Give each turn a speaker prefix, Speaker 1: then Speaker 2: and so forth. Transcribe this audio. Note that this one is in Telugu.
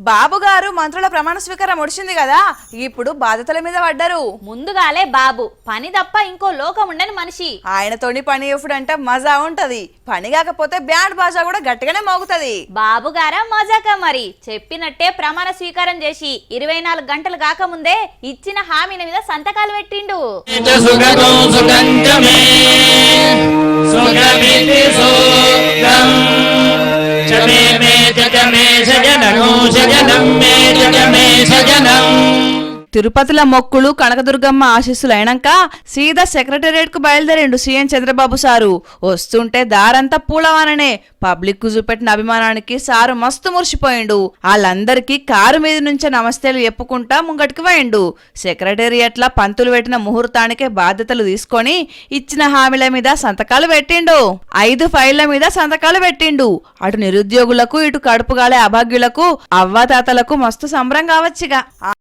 Speaker 1: బాబు గారు మంత్రుల ప్రమాణ స్వీకారం ఒడిచింది కదా, ఇప్పుడు బాధ్యతల మీద పడ్డారు.
Speaker 2: ముందుగాలే బాబు పని తప్ప ఇంకో లోకం ఉండని మనిషి.
Speaker 1: ఆయనతోని పని ఎప్పుడు అంటే మజా ఉంటది. పని కాకపోతే బ్యాండ్ బాజా కూడా గట్టిగానే మోగుతది.
Speaker 2: బాబు గారా మజాక మరి చెప్పినట్టే ప్రమాణ స్వీకారం చేసి 24 గంటలు కాకముందే ఇచ్చిన హామీల మీద సంతకాలు పెట్టిండు.
Speaker 1: తిరుపతిలో మొక్కులు కనకదుర్గమ్మ ఆశీస్సులు అయినాక సీదా సెక్రటేరియట్ కు బయలుదేరిండు సీఎం చంద్రబాబు సారు. వస్తుంటే దారంతా పూలవాననే. పబ్లిక్ కు చూపెట్టిన అభిమానానికి సారు మస్తు మురిసిపోయిండు. వాళ్ళందరికీ కారు మీద నుంచే నమస్తేలు చెప్పుకుంటా ముంగటికి పోయిండు. సెక్రటేరియట్ లా పంతులు పెట్టిన ముహూర్తానికే బాధ్యతలు తీసుకొని ఇచ్చిన హామీల మీద సంతకాలు పెట్టిండు. 5 ఫైళ్ల మీద సంతకాలు పెట్టిండు. అటు నిరుద్యోగులకు ఇటు కడుపుగాలే అభాగ్యులకు అవ్వాతాతలకు మస్తు సంబరం కావచ్చుగా.